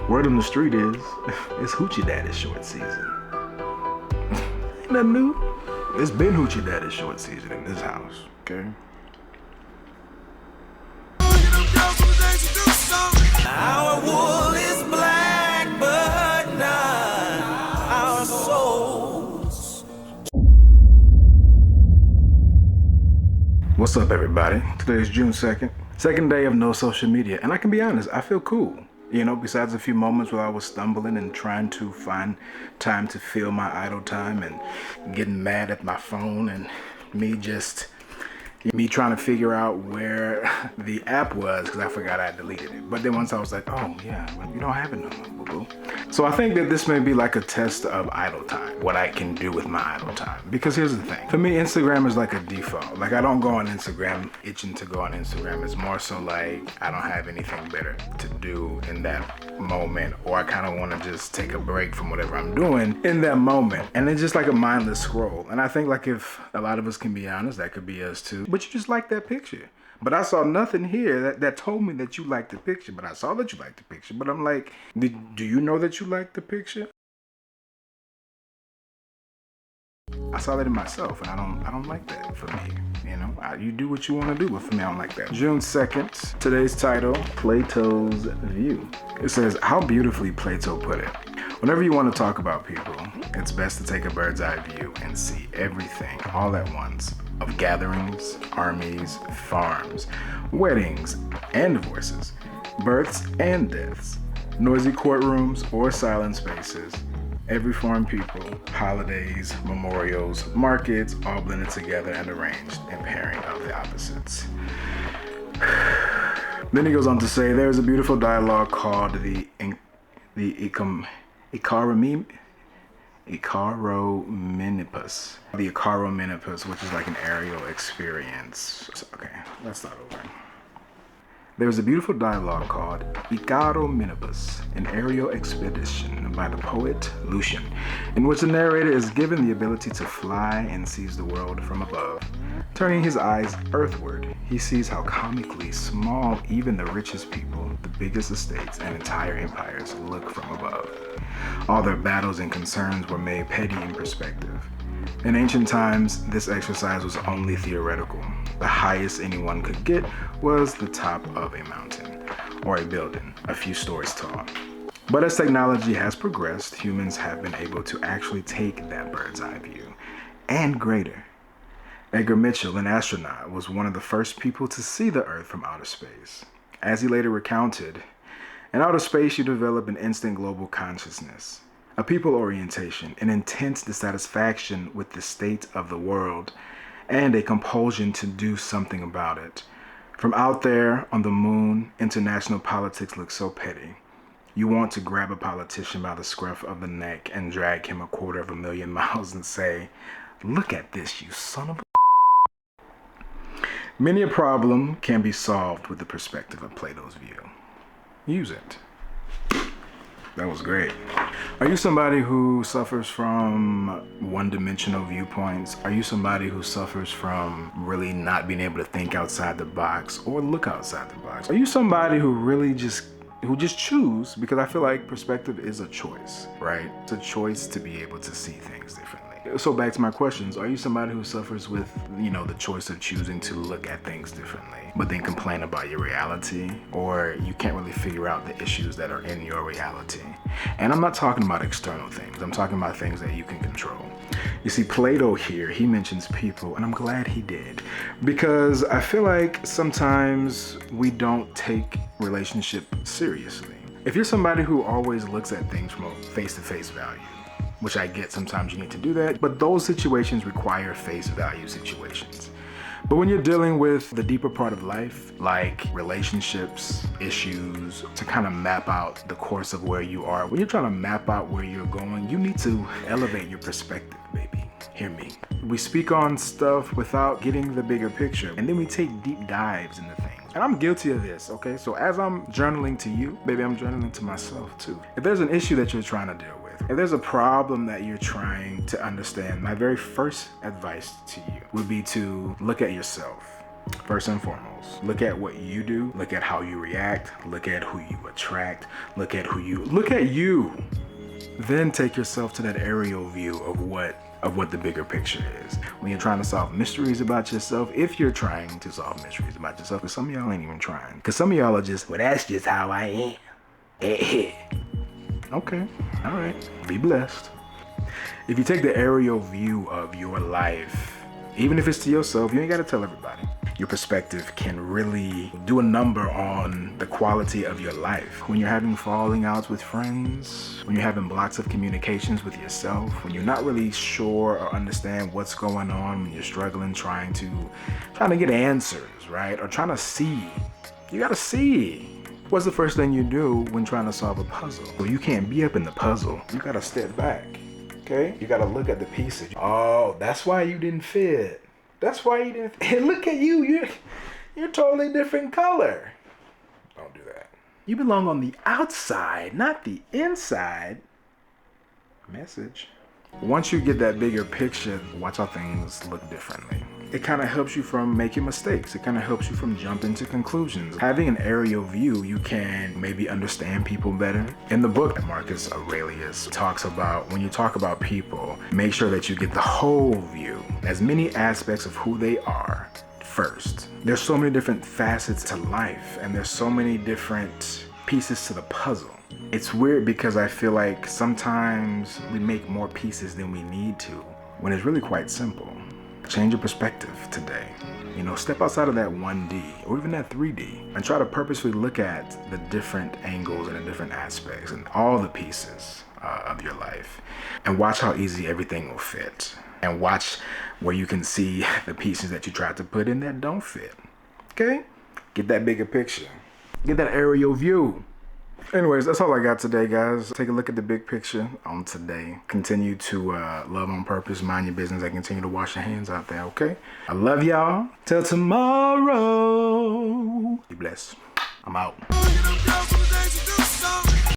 Word on the street is, it's Hoochie Daddy short season. Ain't nothing new. It's been Hoochie Daddy short season in this house, okay? Our wool is black, but not our souls. What's up, everybody? Today is June 2nd, second day of no social media, and I can be honest, I feel cool. You know, besides a few moments where I was stumbling and trying to find time to fill my idle time and getting mad at my phone and me trying to figure out where the app was because I forgot I deleted it. But then once I was like, oh yeah, well, you don't have it no more, boo-boo. So I think that this may be like a test of idle time, what I can do with my idle time. Because here's the thing, for me, Instagram is like a default. Like I don't go on Instagram itching to go on Instagram. It's more so like I don't have anything better to do in that moment, or I kind of want to just take a break from whatever I'm doing in that moment. And it's just like a mindless scroll. And I think like if a lot of us can be honest, that could be us too. But you just like that picture. But I saw nothing here that told me that you liked the picture. But I saw that you liked the picture. But I'm like, do you know that you liked the picture? I saw that in myself, and I don't like that for me. You know, you do what you want to do, but for me, I don't like that. June 2nd, today's title, Plato's View. It says, how beautifully Plato put it. Whenever you want to talk about people, it's best to take a bird's eye view and see everything all at once, of gatherings, armies, farms, weddings and divorces, births and deaths, noisy courtrooms or silent spaces, every foreign people, holidays, memorials, markets, all blended together and arranged in pairing of the opposites. Then he goes on to say, there is a beautiful dialogue called the Icaromenipus, which is like an aerial experience. Okay, let's start over. There is a beautiful dialogue called Icaromenipus, an aerial expedition by the poet Lucian, in which the narrator is given the ability to fly and sees the world from above. Turning his eyes earthward, he sees how comically small even the richest people, the biggest estates, and entire empires look from above. All their battles and concerns were made petty in perspective. In ancient times, this exercise was only theoretical. The highest anyone could get was the top of a mountain or a building, a few stories tall. But as technology has progressed, humans have been able to actually take that bird's eye view, and greater. Edgar Mitchell, an astronaut, was one of the first people to see the Earth from outer space. As he later recounted, in outer space you develop an instant global consciousness, a people orientation, an intense dissatisfaction with the state of the world, and a compulsion to do something about it. From out there on the moon, international politics looks so petty. You want to grab a politician by the scruff of the neck and drag him 250,000 miles and say, look at this, you son of a... Many a problem can be solved with the perspective of Plato's view. Use it. That was great. Are you somebody who suffers from one-dimensional viewpoints? Are you somebody who suffers from really not being able to think outside the box or look outside the box? Are you somebody who really just choose? Because I feel like perspective is a choice, right? It's a choice to be able to see things differently. So back to my questions, are you somebody who suffers with, the choice of choosing to look at things differently, but then complain about your reality, or you can't really figure out the issues that are in your reality? And I'm not talking about external things. I'm talking about things that you can control. You see, Plato here, he mentions people, and I'm glad he did, because I feel like sometimes we don't take relationship seriously. If you're somebody who always looks at things from a face-to-face value, which I get, sometimes you need to do that, but those situations require face value situations. But when you're dealing with the deeper part of life, like relationships, issues, to kind of map out the course of where you are, when you're trying to map out where you're going, you need to elevate your perspective, baby. Hear me. We speak on stuff without getting the bigger picture, and then we take deep dives into things. And I'm guilty of this, okay? So as I'm journaling to you, baby, I'm journaling to myself too. If there's an issue that you're trying to deal with, if there's a problem that you're trying to understand, my very first advice to you would be to look at yourself First and foremost, look at what you do, look at how you react, look at who you attract, look at you. Then take yourself to that aerial view of what the bigger picture is. When you're trying to solve mysteries about yourself, if you're trying to solve mysteries about yourself, because some of y'all ain't even trying. Because some of y'all are just, well, that's just how I am. Okay, all right, be blessed. If you take the aerial view of your life, even if it's to yourself, you ain't gotta tell everybody. Your perspective can really do a number on the quality of your life. When you're having falling outs with friends, when you're having blocks of communications with yourself, when you're not really sure or understand what's going on, when you're struggling trying to get answers, right? Or trying to see. You gotta see. What's the first thing you do when trying to solve a puzzle? Well, you can't be up in the puzzle. You gotta step back, okay? You gotta look at the pieces. Oh, that's why you didn't fit. That's why you didn't. And look at you. You're totally different color. Don't do that. You belong on the outside, not the inside. Message. Once you get that bigger picture, watch how things look differently. It kind of helps you from making mistakes. It kind of helps you from jumping to conclusions. Having an aerial view, you can maybe understand people better. In the book, Marcus Aurelius talks about when you talk about people, make sure that you get the whole view, as many aspects of who they are first. There's so many different facets to life, and there's so many different pieces to the puzzle. It's weird because I feel like sometimes we make more pieces than we need to, when it's really quite simple. Change your perspective today. Step outside of that 1D or even that 3D and try to purposefully look at the different angles and the different aspects and all the pieces of your life, and watch how easy everything will fit, and watch where you can see the pieces that you tried to put in that don't fit. Okay? Get that bigger picture. Get that aerial view. Anyways, that's all I got today, guys. Take a look at the big picture on today. Continue to love on purpose, mind your business, and continue to wash your hands out there, okay? I love y'all. Till tomorrow. Be blessed. I'm out.